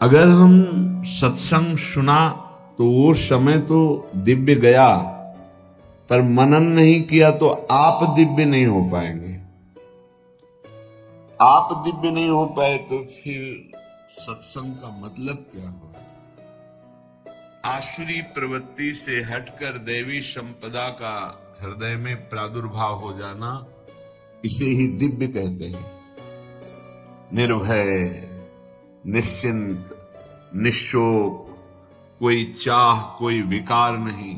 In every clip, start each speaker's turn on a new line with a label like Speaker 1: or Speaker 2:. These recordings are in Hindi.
Speaker 1: अगर हम सत्संग सुना तो वो समय तो दिव्य गया, पर मनन नहीं किया तो आप दिव्य नहीं हो पाएंगे। आप दिव्य नहीं हो पाए तो फिर सत्संग का मतलब क्या हुआ? आसुरी प्रवृत्ति से हटकर दैवी संपदा का हृदय में प्रादुर्भाव हो जाना, इसे ही दिव्य कहते हैं। निर्भय, निश्चिंत, निशोक, कोई चाह कोई विकार नहीं,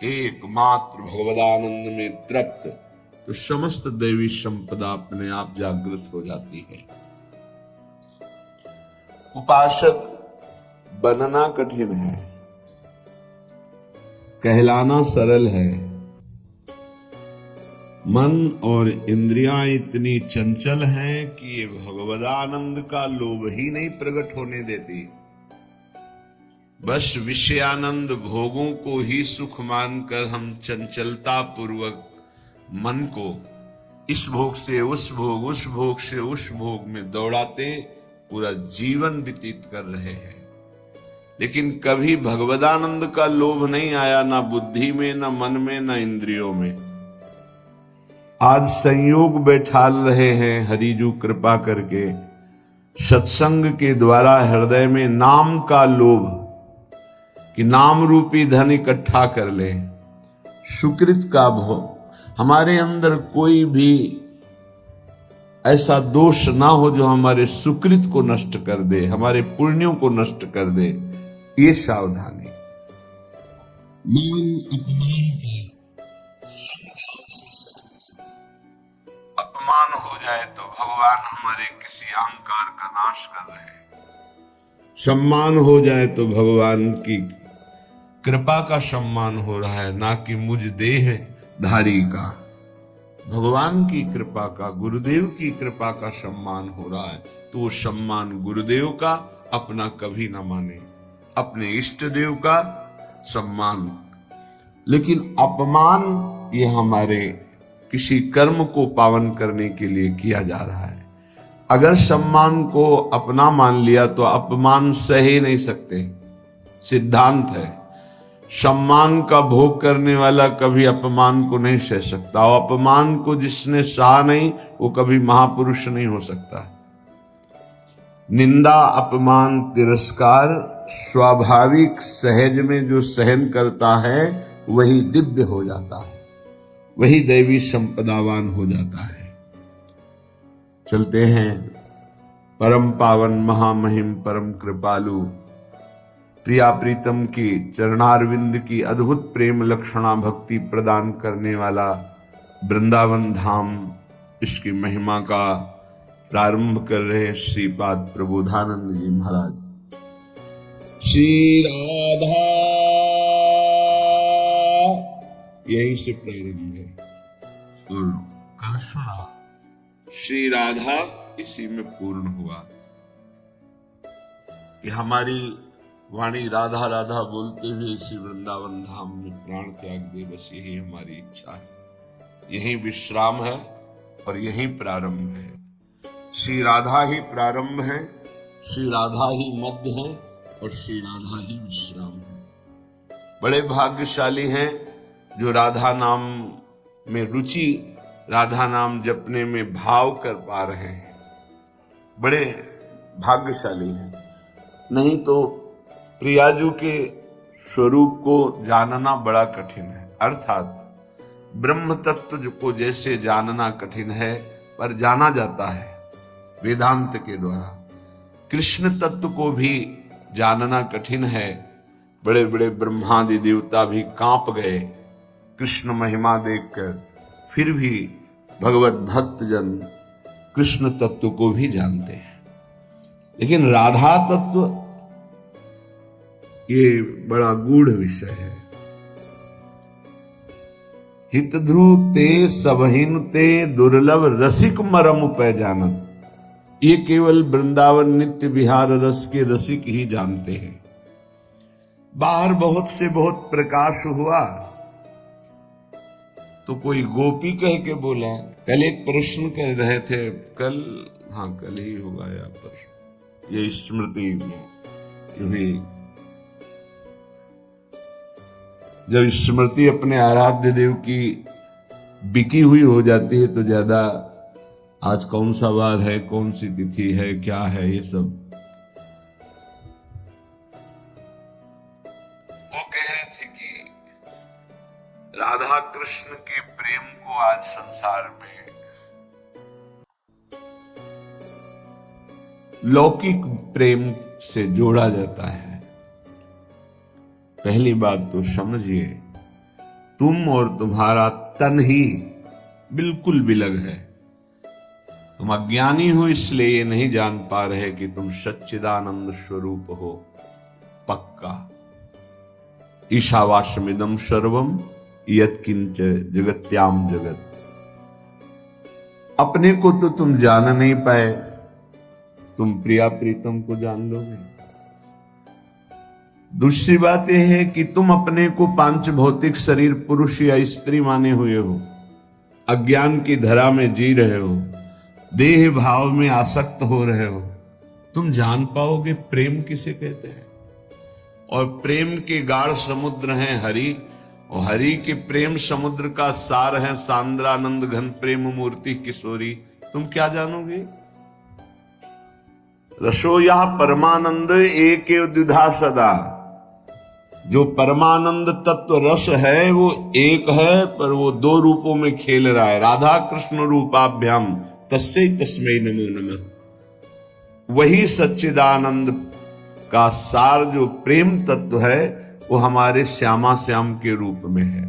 Speaker 1: एकमात्र भगवदानंद में तृप्त, तो समस्त दैवी संपदा अपने आप जागृत हो जाती है। उपासक बनना कठिन है, कहलाना सरल है। मन और इंद्रियां इतनी चंचल हैं कि ये भगवदानंद का लोभ ही नहीं प्रकट होने देती। बस विषयानंद भोगों को ही सुख मानकर हम चंचलता पूर्वक मन को इस भोग से उस भोग, उस भोग से उस भोग में दौड़ाते पूरा जीवन व्यतीत कर रहे हैं। लेकिन कभी भगवदानंद का लोभ नहीं आया, ना बुद्धि में, ना मन में, ना इंद्रियों में। आज संयोग बैठाल रहे हैं हरिजू कृपा करके, सत्संग के द्वारा हृदय में नाम का लोभ, कि नाम रूपी धन इकट्ठा कर ले, सुकृत का भोग। हमारे अंदर कोई भी ऐसा दोष ना हो जो हमारे सुकृत को नष्ट कर दे, हमारे पुण्यों को नष्ट कर दे, ये सावधानी। मान अपमान का अपमान हो जाए तो भगवान हमारे किसी अहंकार का नाश कर रहे हैं, सम्मान हो जाए तो भगवान की कृपा का सम्मान हो रहा है, ना कि मुझ देह धारी का। भगवान की कृपा का, गुरुदेव की कृपा का सम्मान हो रहा है, तो वो सम्मान गुरुदेव का अपना कभी ना माने, अपने इष्ट देव का सम्मान। लेकिन अपमान ये हमारे किसी कर्म को पावन करने के लिए किया जा रहा है। अगर सम्मान को अपना मान लिया तो अपमान सह ही नहीं सकते, सिद्धांत है। सम्मान का भोग करने वाला कभी अपमान को नहीं सह सकता, और अपमान को जिसने सहा नहीं वो कभी महापुरुष नहीं हो सकता। निंदा, अपमान, तिरस्कार स्वाभाविक सहज में जो सहन करता है वही दिव्य हो जाता है, वही दैवी संपदावान हो जाता है। चलते हैं परम पावन महामहिम परम कृपालु प्रिया प्रीतम की चरणारविंद की अद्भुत प्रेम लक्षणा भक्ति प्रदान करने वाला वृंदावन धाम, इसकी महिमा का प्रारंभ कर रहे श्रीपाद प्रबोधानंद जी महाराज। श्री राधा, यहीं से प्रारंभ है और कल सुना श्री राधा इसी में पूर्ण हुआ। कि हमारी वाणी राधा राधा बोलते हुए इसी वृंदावन धाम में प्राण त्याग दे, बस यही हमारी इच्छा है। यही विश्राम है और यही प्रारंभ है। श्री राधा ही प्रारंभ है, श्री राधा ही मध्य है और श्री राधा ही विश्राम है। बड़े भाग्यशाली हैं जो राधा नाम में रुचि, राधा नाम जपने में भाव कर पा रहे हैं। बड़े भाग्यशाली हैं। नहीं तो प्रियाजू के स्वरूप को जानना बड़ा कठिन है। अर्थात ब्रह्म तत्व को जैसे जानना कठिन है, पर जाना जाता है वेदांत के द्वारा। कृष्ण तत्व को भी जानना कठिन है। बड़े बड़े ब्रह्मादि देवता भी कांप गए कृष्ण महिमा देखकर, फिर भी भगवत भक्त जन कृष्ण तत्व को भी जानते हैं। लेकिन राधा तत्व ये बड़ा गूढ़ विषय है। हित ध्रुव ते सबहिन ते दुर्लभ रसिक मरम पै जानत। ये केवल वृंदावन नित्य विहार रस के रसिक ही जानते हैं। बाहर बहुत से बहुत प्रकाश हुआ तो कोई गोपी कह के बोला। कल एक प्रश्न कर रहे थे, कल ही होगा या पर ये स्मृति में क्योंकि जब स्मृति अपने आराध्य देव की बिकी हुई हो जाती है तो ज्यादा आज कौन सा वार है, कौन सी तिथि है, क्या है, ये सब वो कह रहे थे कि राधा कृष्ण के प्रेम को आज संसार में लौकिक प्रेम से जोड़ा जाता है। पहली बात तो समझिए, तुम और तुम्हारा तन ही बिल्कुल बिलग है। तुम अज्ञानी हो इसलिए ये नहीं जान पा रहे कि तुम सच्चिदानंद स्वरूप हो। पक्का ईशावास्यमिदं सर्वम यत्किंच जगत्याम जगत। अपने को तो तुम जान नहीं पाए, तुम प्रिया प्रीतम को जान लोगे। दूसरी बात यह है कि तुम अपने को पांच भौतिक शरीर पुरुष या स्त्री माने हुए हो, अज्ञान की धरा में जी रहे हो, देह भाव में आसक्त हो रहे हो। तुम जान पाओगे प्रेम किसे कहते हैं? और प्रेम के गाढ़ समुद्र हैं हरि, और हरि के प्रेम समुद्र का सार है सांद्रानंद घन प्रेम मूर्ति किशोरी। तुम क्या जानोगे? रसो या परमानंद एक द्विधा सदा। जो परमानंद तत्व रस है वो एक है, पर वो दो रूपों में खेल रहा है। राधा कृष्ण रूपाभ्याम तस्मै तस्मै नमो नमः। वही सच्चिदानंद का सार जो प्रेम तत्व है वो हमारे श्यामा श्याम के रूप में है।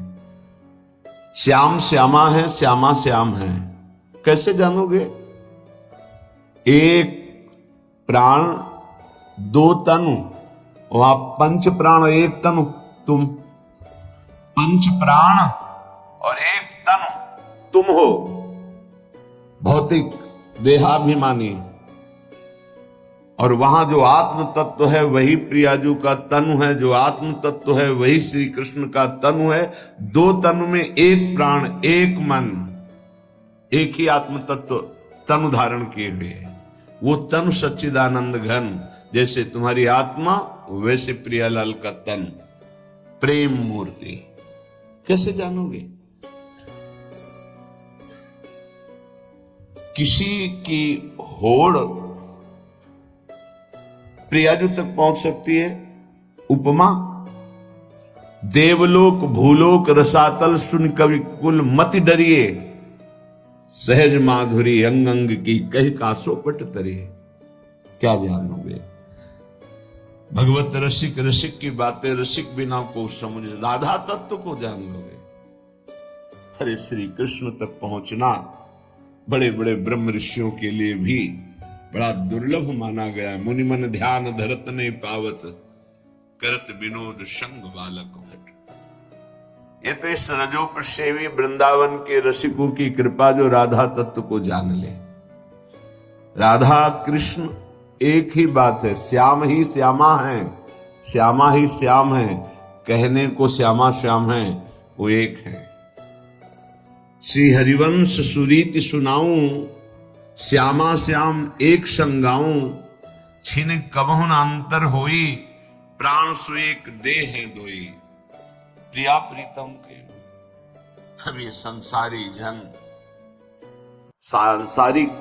Speaker 1: श्याम श्यामा है, श्यामा श्याम है। कैसे जानोगे? एक प्राण दो तनु, वहां पंच प्राण एक तनु। तुम पंच प्राण और एक तनु तुम हो, भौतिक देहाभिमानी। और वहां जो आत्म तत्व है वही प्रियाजू का तनु है, जो आत्म तत्व है वही श्री कृष्ण का तनु है। दो तनु में एक प्राण एक मन, एक ही आत्म तत्व तनु धारण किए हुए। वो तनु सच्चिदानंद घन, जैसे तुम्हारी आत्मा वैसे प्रियालाल का तन, प्रेम मूर्ति। कैसे जानोगे? किसी की होड़ प्रियाजू तक पहुंच सकती है। उपमा, देवलोक भूलोक रसातल सुन कवि कुल मत डरिए, सहज माधुरी अंग अंग की कह कासो पट तरिए। क्या जानोगे? भगवत रसिक रसिक की बातें रसिक बिना को समझ, राधा तत्व को जान लोगे। अरे श्री कृष्ण तक पहुंचना बड़े बड़े ब्रह्म ऋषियों के लिए भी बड़ा दुर्लभ माना गया। मुनि मन ध्यान धरत ने पावत, करत विनोद संग बालक भट। ये तो इस रजोपसेवी वृंदावन के रसिकों की कृपा जो राधा तत्व को जान ले। राधा कृष्ण एक ही बात है, श्याम ही श्यामा है, श्यामा ही श्याम है। कहने को श्यामा श्याम है, वो एक है। श्री हरिवंश सुरीति सुनाऊं, श्यामा श्याम एक संगाऊं। छिन कबहुन अंतर होई, प्राण सुएक देह है दोई। प्रिया प्रीतम के हम ये संसारी जन सांसारिक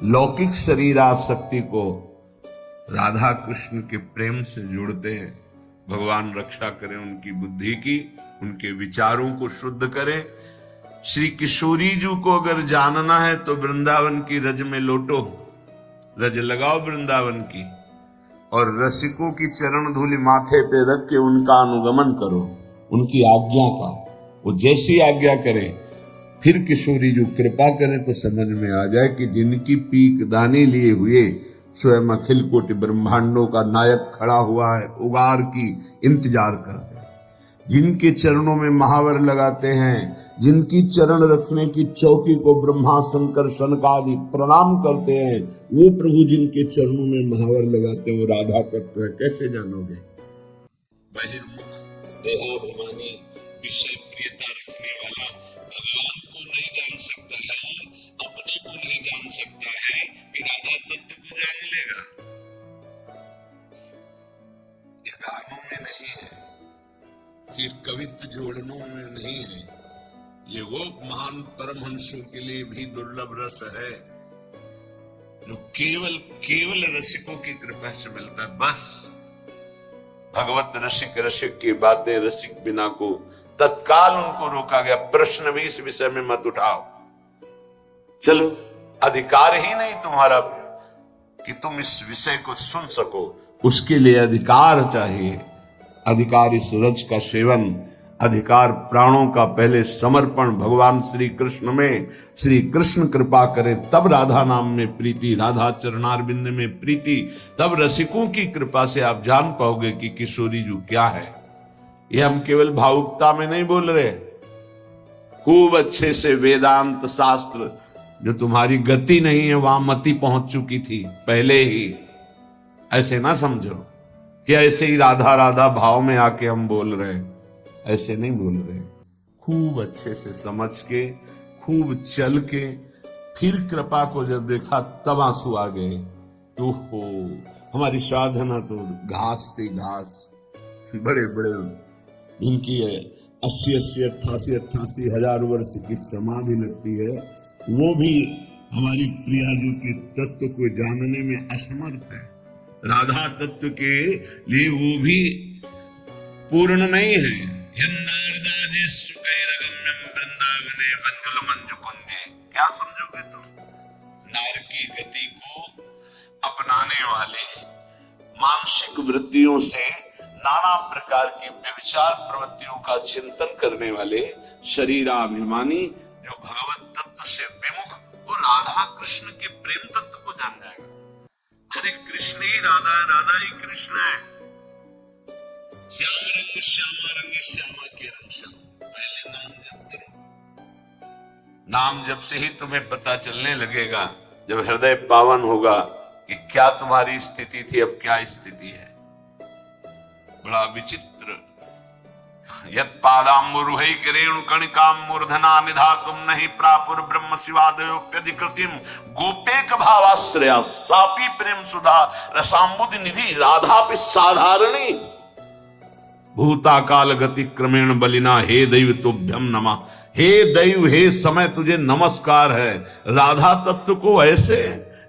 Speaker 1: लौकिक शरीर आसक्ति को राधा कृष्ण के प्रेम से जोड़ते हैं। भगवान रक्षा करें उनकी बुद्धि की, उनके विचारों को शुद्ध करें। श्री किशोरी जी को अगर जानना है तो वृंदावन की रज में लोटो, रज लगाओ वृंदावन की, और रसिकों की चरण धूलि माथे पे रख के उनका अनुगमन करो, उनकी आज्ञा का। वो जैसी आज्ञा करें, फिर किशोरी जी कृपा करें तो समझ में आ जाए कि जिनकी पीक दाने लिए हुए स्वयं अखिल कोटि ब्रह्मांडों का नायक खड़ा हुआ है, उगार की इंतजार करते हैं, जिनके चरणों में महावर लगाते हैं, जिनकी चरण रखने की चौकी को ब्रह्मा शंकर सनकादि प्रणाम करते हैं, वो प्रभु जिनके चरणों में महावर लगाते हैं वो राधा तत्व है। कैसे जानोगे? बहिर्मुख देहाभिमानी विषय प्रियता रखने वाला भगवान को नहीं जान सकता है, अपने को नहीं जान सकता है, फिर राधा तत्व को जान लेगा। में नहीं है, ये कवित्व जोड़नों में नहीं है, ये वो महान परमहंसों के लिए भी दुर्लभ रस है जो केवल केवल रसिकों की कृपा से मिलता है। बस भगवत रसिक रसिक की बातें रसिक बिना को तत्काल उनको रोका गया, प्रश्न भी इस विषय में मत उठाओ। चलो, अधिकार ही नहीं तुम्हारा कि तुम इस विषय को सुन सको, उसके लिए अधिकार चाहिए। अधिकार इस रज का सेवन, अधिकार प्राणों का पहले समर्पण भगवान श्री कृष्ण में। श्री कृष्ण कृपा करे तब राधा नाम में प्रीति, राधा चरणारविंद में प्रीति, तब रसिकों की कृपा से आप जान पाओगे कि किशोरी जी क्या है। ये हम केवल भावुकता में नहीं बोल रहे, खूब अच्छे से वेदांत शास्त्र, जो तुम्हारी गति नहीं है वहां मति पहुंच चुकी थी पहले ही। ऐसे ना समझो कि ऐसे ही राधा राधा भाव में आके हम बोल रहे, ऐसे नहीं बोल रहे। खूब अच्छे से समझ के, खूब चल के, फिर कृपा को जब देखा तब आंसू आ गए। ओहो, हमारी साधना तो घास थी घास। बड़े बड़े इनकी 80-80, 88 हजार वर्ष की समाधि लगती है, वो भी हमारी प्रिया जी के तत्व को जानने में असमर्थ है। राधा तत्व के लिए वो भी पूर्ण नहीं है। क्या समझोगे तुम? नार की गति को अपनाने वाले, मानसिक वृत्तियों से नाना प्रकार की व्यभिचार प्रवृत्तियों का चिंतन करने वाले शरीराभिमानी जो भगवत तत्व से विमुख, वो राधा कृष्ण के प्रेम तत्व को जान जाएगा। अरे कृष्ण ही राधा है, राधा ही कृष्ण है। श्याम रंग श्यामा रंग श्यामा के रंग श्याम। पहले नाम जप करो, नाम जप से ही तुम्हें पता चलने लगेगा, जब हृदय पावन होगा कि क्या तुम्हारी स्थिति थी, अब क्या स्थिति है। बड़ा विचित्र। यत् पादाम्बुरुहै रेणुकणिकां मूर्धना निधातुं नहि प्रापुर ब्रह्म शिवादयोप्यधिकृतिं गोपेक भावाश्रया सापि प्रेम सुधा रसाम्बुधि निधि राधापि साधारणी भूताकाल गति क्रमेण बलिना। हे दैव तुभ्यम नमः। हे दैव, हे समय, तुझे नमस्कार है। राधा तत्व को ऐसे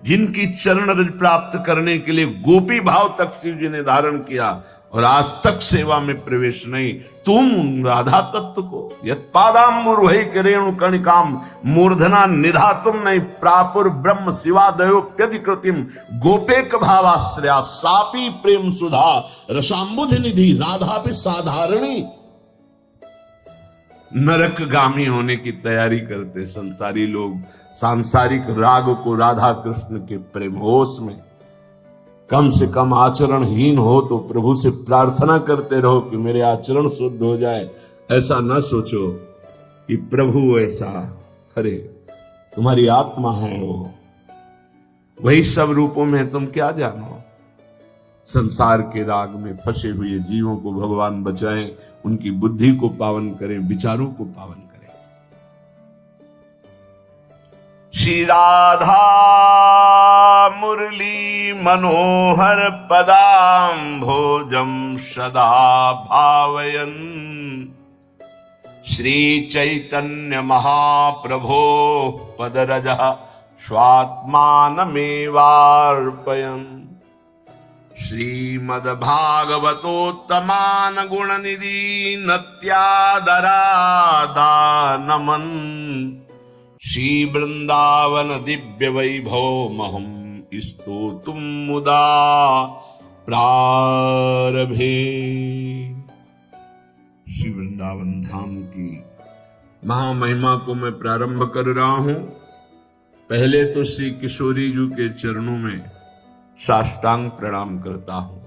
Speaker 1: जिनकी चरण रज प्राप्त करने के लिए गोपी भाव तक शिव जी ने धारण किया और आज तक सेवा में प्रवेश नहीं, तुम राधा तत्व को यत्पादाम्बुरुहै रेणुकणिकां मूर्धना निधातुं नहि प्रापुर ब्रह्म शिवादयोप्यधिकृतिं गोपेक भावाश्रया सापि प्रेम सुधा रसाम्बुधि निधि राधापि साधारणी। नरकगामी होने की तैयारी करते संसारी लोग सांसारिक राग को राधा कृष्ण के प्रेम होश में। कम से कम आचरणहीन हो तो प्रभु से प्रार्थना करते रहो कि मेरे आचरण शुद्ध हो जाए। ऐसा न सोचो कि प्रभु ऐसा, अरे तुम्हारी आत्मा है वो, वही सब रूपों में तुम क्या जानो। संसार के राग में फंसे हुए जीवों को भगवान बचाएं, उनकी बुद्धि को पावन करें, विचारों को पावन करें। श्री राधा मुरली मनोहर पदाम्भोजं सदा भावयन् श्री चैतन्य महाप्रभो पदरजः स्वात्मानमेवार्पयन् श्रीमद्भागवतोत्तमान् गुणनिधि नत्यादरादानमन् श्री वृंदावन दिव्य वैभव महम स्तोतुम मुदा प्रारभे। श्री वृंदावन धाम की महामहिमा को मैं प्रारंभ कर रहा हूं। पहले तो श्री किशोरी जी के चरणों में साष्टांग प्रणाम करता हूं,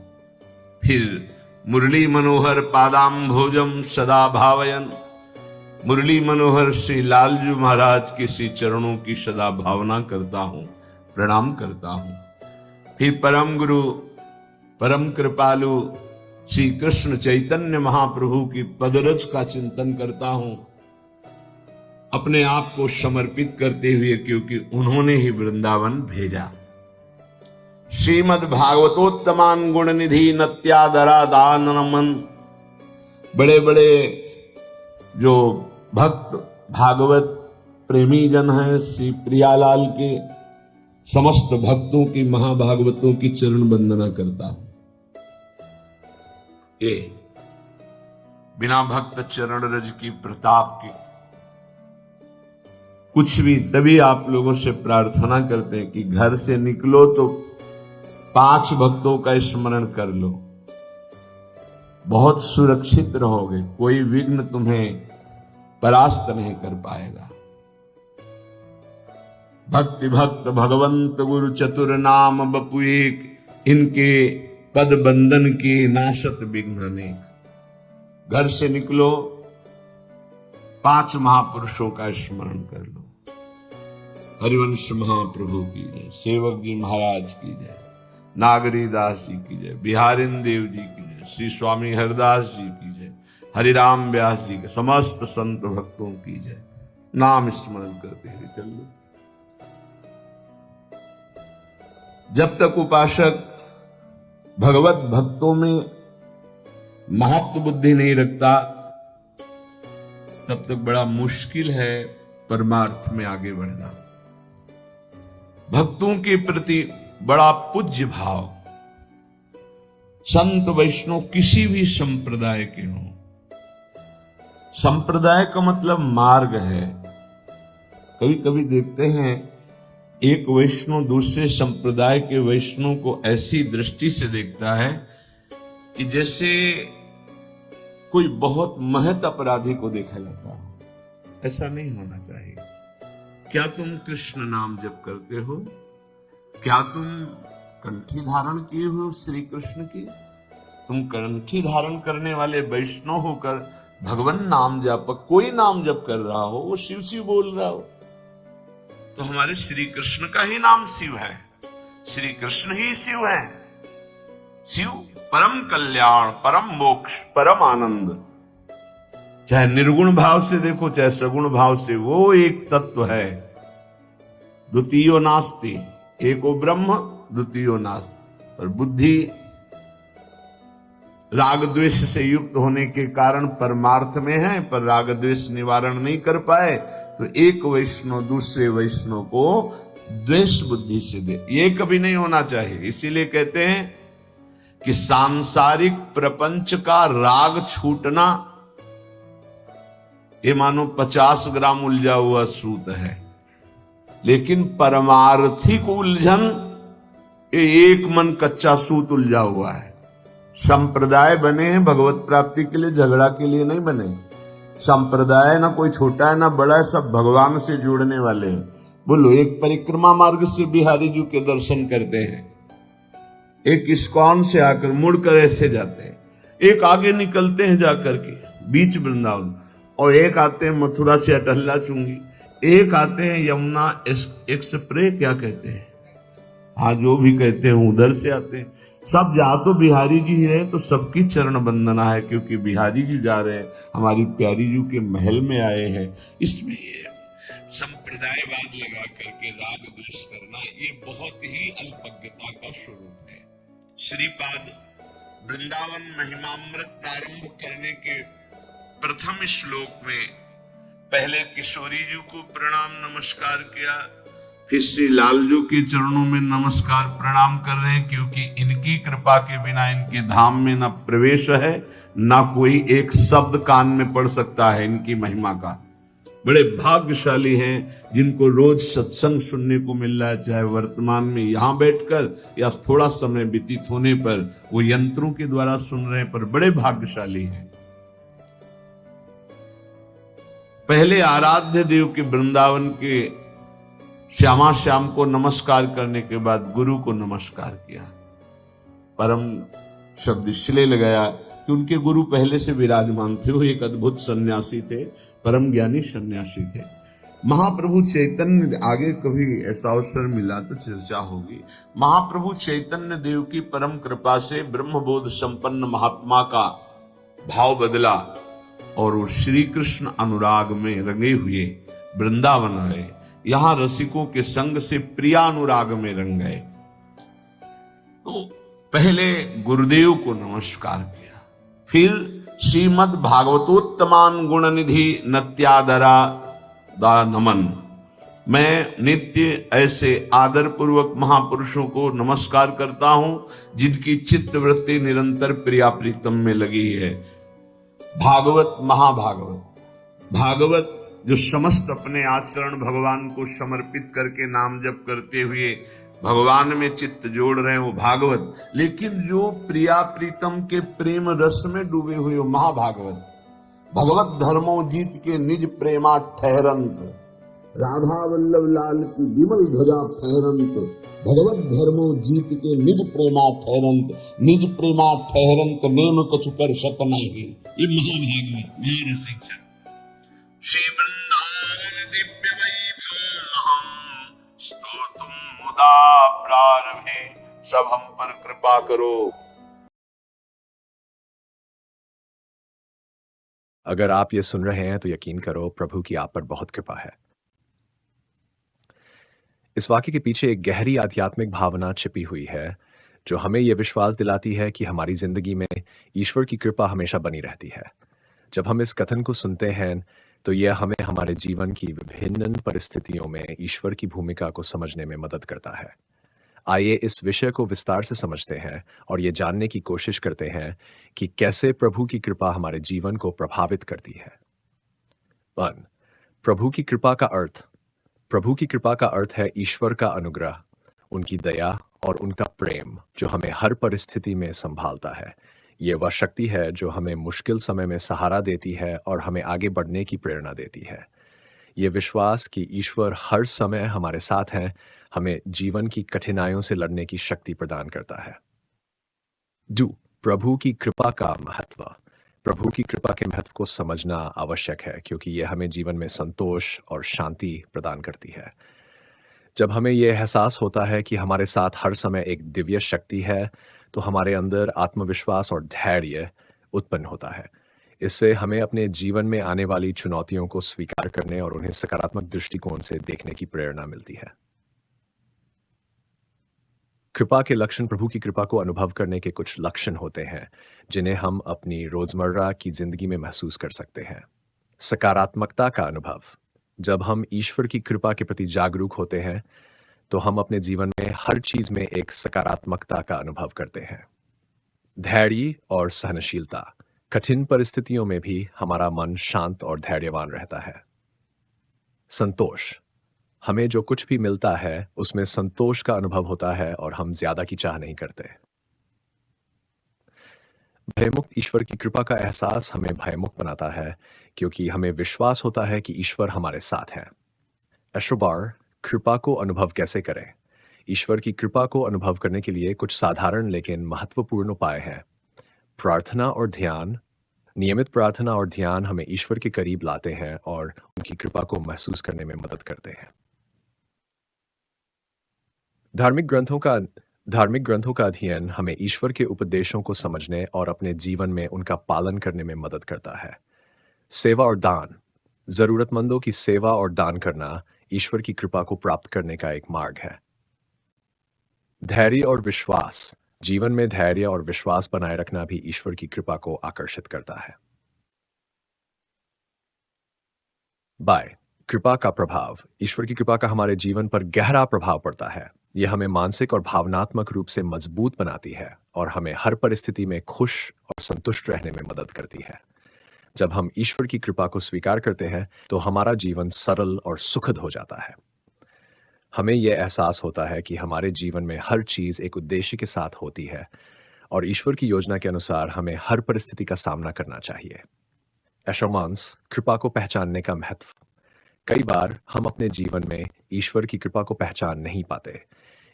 Speaker 1: फिर मुरली मनोहर पादाम्भोजम सदा भावयन, मुरली मनोहर श्री लालजू महाराज के श्री चरणों की सदा भावना करता हूं, प्रणाम करता हूं। फिर परम गुरु परम कृपालु श्री कृष्ण चैतन्य महाप्रभु की पदरज का चिंतन करता हूं, अपने आप को समर्पित करते हुए, क्योंकि उन्होंने ही वृंदावन भेजा। श्रीमद् भागवतोत्तमान गुण निधि नत्यादरा दानमन। बड़े बड़े जो भक्त भागवत प्रेमी जन हैं, श्री प्रियालाल के समस्त भक्तों की, महाभागवतों की चरण वंदना करता हूं। ये बिना भक्त चरण रज की प्रताप की कुछ भी। तभी आप लोगों से प्रार्थना करते हैं कि घर से निकलो तो 5 भक्तों का स्मरण कर लो, बहुत सुरक्षित रहोगे, कोई विघ्न तुम्हें परास्त नहीं कर पाएगा। भक्ति भक्त भगवंत गुरु चतुर नाम बपु एक, इनके पद बंधन के नाशत विघ्न अनेक। घर से निकलो 5 महापुरुषों का स्मरण कर लो। हरिवंश महाप्रभु की जय, सेवक जी महाराज की जय, नागरी दास जी की जय, बिहारिन देव जी की जय, श्री स्वामी हरदास जी की जय, हरिराम व्यास जी के समस्त संत भक्तों की जय। नाम स्मरण करते हुए चल लो। जब तक उपासक भगवत भक्तों में महत्व बुद्धि नहीं रखता, तब तक बड़ा मुश्किल है परमार्थ में आगे बढ़ना। भक्तों के प्रति बड़ा पूज्य भाव, संत वैष्णव किसी भी संप्रदाय के हों। संप्रदाय का मतलब मार्ग है। कभी कभी देखते हैं एक वैष्णव दूसरे संप्रदाय के वैष्णव को ऐसी दृष्टि से देखता है कि जैसे कोई बहुत महत अपराधी को देखा जाता हो। ऐसा नहीं होना चाहिए। क्या तुम कृष्ण नाम जप करते हो? क्या तुम कंठी धारण किए हो श्री कृष्ण की? तुम कंठी धारण करने वाले वैष्णव होकर भगवान नाम जप, कोई नाम जप कर रहा हो, वो शिव शिव बोल रहा हो, तो हमारे श्री कृष्ण का ही नाम शिव है। श्री कृष्ण ही शिव है। शिव परम कल्याण, परम मोक्ष, परम आनंद। चाहे निर्गुण भाव से देखो, चाहे सगुण भाव से, वो एक तत्व है। द्वितीयो नास्ति, एको ब्रह्म द्वितीयो नास्ति। पर बुद्धि राग द्वेष से युक्त होने के कारण परमार्थ में है, पर राग द्वेष निवारण नहीं कर पाए, तो एक वैष्णव दूसरे वैष्णव को द्वेष बुद्धि से दे, ये कभी नहीं होना चाहिए। इसीलिए कहते हैं कि सांसारिक प्रपंच का राग छूटना ये मानो 50 ग्राम उलझा हुआ सूत है, लेकिन परमार्थिक उलझन ये 1 मन कच्चा सूत उलझा हुआ है। संप्रदाय बने हैं भगवत प्राप्ति के लिए, झगड़ा के लिए नहीं बने। संप्रदाय ना कोई छोटा है ना बड़ा है, सब भगवान से जुड़ने वाले हैं। बोलो, एक परिक्रमा मार्ग से बिहारी जी के दर्शन करते हैं, एक इस्कॉन से आकर मुड़कर ऐसे जाते हैं, एक आगे निकलते हैं जाकर के बीच वृंदावन, और एक आते हैं मथुरा से अटहल्ला चुंगी, एक आते हैं यमुना एक्सप्रेस, क्या कहते हैं, हाँ जो भी कहते हैं उधर से आते हैं। सब जा तो बिहारी जी ही रहे, तो सबकी चरण वंदना है, क्योंकि बिहारी जी जा रहे हैं, हमारी प्यारी जी के महल में आए हैं। इसमें संप्रदायवाद लगा करके राग द्वेष करना ये बहुत ही अल्पज्ञता का स्वरूप है। श्रीपाद वृंदावन महिमामृत प्रारंभ करने के प्रथम श्लोक में पहले किशोरी जी को प्रणाम नमस्कार किया, फिर श्री लालजू के चरणों में नमस्कार प्रणाम कर रहे हैं, क्योंकि इनकी कृपा के बिना इनके धाम में न प्रवेश है, न कोई एक शब्द कान में पड़ सकता है इनकी महिमा का। बड़े भाग्यशाली हैं जिनको रोज सत्संग सुनने को मिल रहा है, चाहे वर्तमान में यहां बैठकर या थोड़ा समय व्यतीत होने पर वो यंत्रों के द्वारा सुन रहे हैं, पर बड़े भाग्यशाली हैं। पहले आराध्य देव के वृंदावन के श्यामा श्याम को नमस्कार करने के बाद गुरु को नमस्कार किया। परम शब्द इसलिए लगाया कि उनके गुरु पहले से विराजमान थे, वो एक अद्भुत सन्यासी थे, परम ज्ञानी सन्यासी थे। महाप्रभु चैतन्य, आगे कभी ऐसा अवसर मिला तो चर्चा होगी। महाप्रभु चैतन्य देव की परम कृपा से ब्रह्मबोध संपन्न महात्मा का भाव बदला और वो श्री कृष्ण अनुराग में रंगे हुए वृंदावन आए। यहां रसिकों के संग से प्रिया अनुराग में रंग गए। तो पहले गुरुदेव को नमस्कार किया, फिर श्रीमद् भागवतोत्तमान गुण निधि नत्यादरा दा नमन। मैं नित्य ऐसे आदर पूर्वक महापुरुषों को नमस्कार करता हूं जिनकी चित्त वृत्ति निरंतर प्रिया प्रीतम में लगी है। भागवत महाभागवत, भागवत जो समस्त अपने आचरण भगवान को समर्पित करके नाम जप करते हुए भगवान में चित्त जोड़ रहे हो भागवत, लेकिन जो प्रिया प्रीतम के प्रेम रस में डूबे हुए हो महाभागवत। भगवत धर्मो जीत के निज प्रेमा ठहरंत, राधा वल्लभ लाल की विमल ध्वजा फहरंत, भगवत धर्मो जीत के निज प्रेमा ठहरंत, निज प्रेमा ठहरंत नेम कछु कर शत नाही। ये महाभागवत मेरे शिक्षण। श्री वृंदावन दिव्य वैभवम स्तोत्रम मुदा प्रारभे, सब हम पर कृपा करो।
Speaker 2: अगर आप ये सुन रहे हैं तो यकीन करो प्रभु की आप पर बहुत कृपा है। इस वाक्य के पीछे एक गहरी आध्यात्मिक भावना छिपी हुई है जो हमें यह विश्वास दिलाती है कि हमारी जिंदगी में ईश्वर की कृपा हमेशा बनी रहती है। जब हम इस कथन को सुनते हैं तो यह हमें हमारे जीवन की विभिन्न परिस्थितियों में ईश्वर की भूमिका को समझने में मदद करता है। आइए इस विषय को विस्तार से समझते हैं और ये जानने की कोशिश करते हैं कि कैसे प्रभु की कृपा हमारे जीवन को प्रभावित करती है। 1. प्रभु की कृपा का अर्थ। प्रभु की कृपा का अर्थ है ईश्वर का अनुग्रह, उनकी दया और उनका प्रेम जो हमें हर परिस्थिति में संभालता है। ये वह शक्ति है जो हमें मुश्किल समय में सहारा देती है और हमें आगे बढ़ने की प्रेरणा देती है। ये विश्वास कि ईश्वर हर समय हमारे साथ हैं हमें जीवन की कठिनाइयों से लड़ने की शक्ति प्रदान करता है। 2. प्रभु की कृपा का महत्व। प्रभु की कृपा के महत्व को समझना आवश्यक है क्योंकि यह हमें जीवन में संतोष और शांति प्रदान करती है। जब हमें यह एहसास होता है कि हमारे साथ हर समय एक दिव्य शक्ति है तो हमारे अंदर आत्मविश्वास और धैर्य उत्पन्न होता है। इससे हमें अपने जीवन में आने वाली चुनौतियों को स्वीकार करने और उन्हें सकारात्मक दृष्टिकोण से देखने की प्रेरणा मिलती है। कृपा के लक्षण। प्रभु की कृपा को अनुभव करने के कुछ लक्षण होते हैं जिन्हें हम अपनी रोजमर्रा की जिंदगी में महसूस कर सकते हैं। सकारात्मकता का अनुभव। जब हम ईश्वर की कृपा के प्रति जागरूक होते हैं तो हम अपने जीवन में हर चीज में एक सकारात्मकता का अनुभव करते हैं। धैर्य और सहनशीलता। कठिन परिस्थितियों में भी हमारा मन शांत और धैर्यवान रहता है। संतोष। हमें जो कुछ भी मिलता है उसमें संतोष का अनुभव होता है और हम ज्यादा की चाह नहीं करते। भयमुक्त। ईश्वर की कृपा का एहसास हमें भयमुक्त बनाता है क्योंकि हमें विश्वास होता है कि ईश्वर हमारे साथ है। एशोबार। कृपा को अनुभव कैसे करें। ईश्वर की कृपा को अनुभव करने के लिए कुछ साधारण लेकिन महत्वपूर्ण उपाय हैं। प्रार्थना और ध्यान। नियमित प्रार्थना और ध्यान हमें ईश्वर के करीब लाते हैं और उनकी कृपा को महसूस करने में मदद करते हैं। धार्मिक ग्रंथों का अध्ययन हमें ईश्वर के उपदेशों को समझने और अपने जीवन में उनका पालन करने में मदद करता है। सेवा और दान। जरूरतमंदों की सेवा और दान करना ईश्वर की कृपा को प्राप्त करने का एक मार्ग है। धैर्य और विश्वास। जीवन में धैर्य और विश्वास बनाए रखना भी ईश्वर की कृपा को आकर्षित करता है। बाय। कृपा का प्रभाव। ईश्वर की कृपा का हमारे जीवन पर गहरा प्रभाव पड़ता है। यह हमें मानसिक और भावनात्मक रूप से मजबूत बनाती है और हमें हर परिस्थिति में खुश और संतुष्ट रहने में मदद करती है। जब हम ईश्वर की कृपा को स्वीकार करते हैं तो हमारा जीवन सरल और सुखद हो जाता है। हमें यह एहसास होता है कि हमारे जीवन में हर चीज एक उद्देश्य के साथ होती है और ईश्वर की योजना के अनुसार हमें हर परिस्थिति का सामना करना चाहिए। एशोमांस। कृपा को पहचानने का महत्व। कई बार हम अपने जीवन में ईश्वर की कृपा को पहचान नहीं पाते।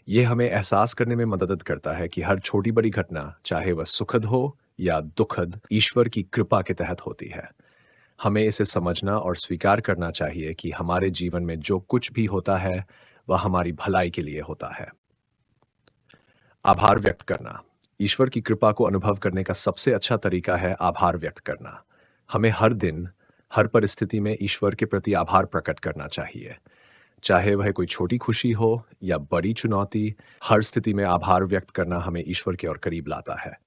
Speaker 2: यह हमें एहसास करने में मदद करता है कि हर छोटी बड़ी घटना, चाहे वह सुखद हो या दुखद, ईश्वर की कृपा के तहत होती है। हमें इसे समझना और स्वीकार करना चाहिए कि हमारे जीवन में जो कुछ भी होता है वह हमारी भलाई के लिए होता है। आभार व्यक्त करना। ईश्वर की कृपा को अनुभव करने का सबसे अच्छा तरीका है आभार व्यक्त करना। हमें हर दिन, हर परिस्थिति में ईश्वर के प्रति आभार प्रकट करना चाहिए। चाहे वह कोई छोटी खुशी हो या बड़ी चुनौती, हर स्थिति में आभार व्यक्त करना हमें ईश्वर के और करीब लाता है।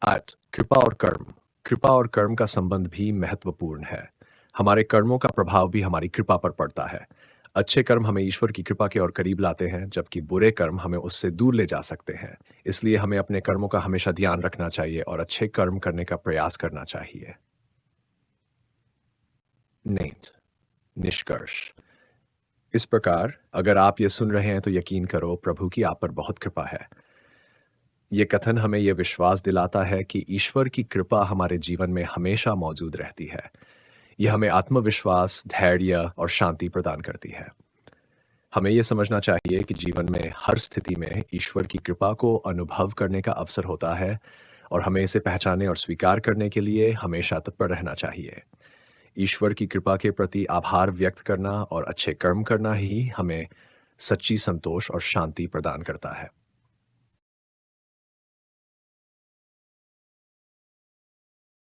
Speaker 2: 8. कृपा और कर्म। कृपा और कर्म का संबंध भी महत्वपूर्ण है। हमारे कर्मों का प्रभाव भी हमारी कृपा पर पड़ता है। अच्छे कर्म हमें ईश्वर की कृपा के और करीब लाते हैं, जबकि बुरे कर्म हमें उससे दूर ले जा सकते हैं। इसलिए हमें अपने कर्मों का हमेशा ध्यान रखना चाहिए और अच्छे कर्म करने का प्रयास करना चाहिए। नींद। निष्कर्ष। इस प्रकार अगर आप ये सुन रहे हैं तो यकीन करो प्रभु की आप पर बहुत कृपा है। ये कथन हमें यह विश्वास दिलाता है कि ईश्वर की कृपा हमारे जीवन में हमेशा मौजूद रहती है। यह हमें आत्मविश्वास, धैर्य और शांति प्रदान करती है। हमें यह समझना चाहिए कि जीवन में हर स्थिति में ईश्वर की कृपा को अनुभव करने का अवसर होता है और हमें इसे पहचानने और स्वीकार करने के लिए हमेशा तत्पर रहना चाहिए। ईश्वर की कृपा के प्रति आभार व्यक्त करना और अच्छे कर्म करना ही हमें सच्ची संतोष और शांति प्रदान करता है।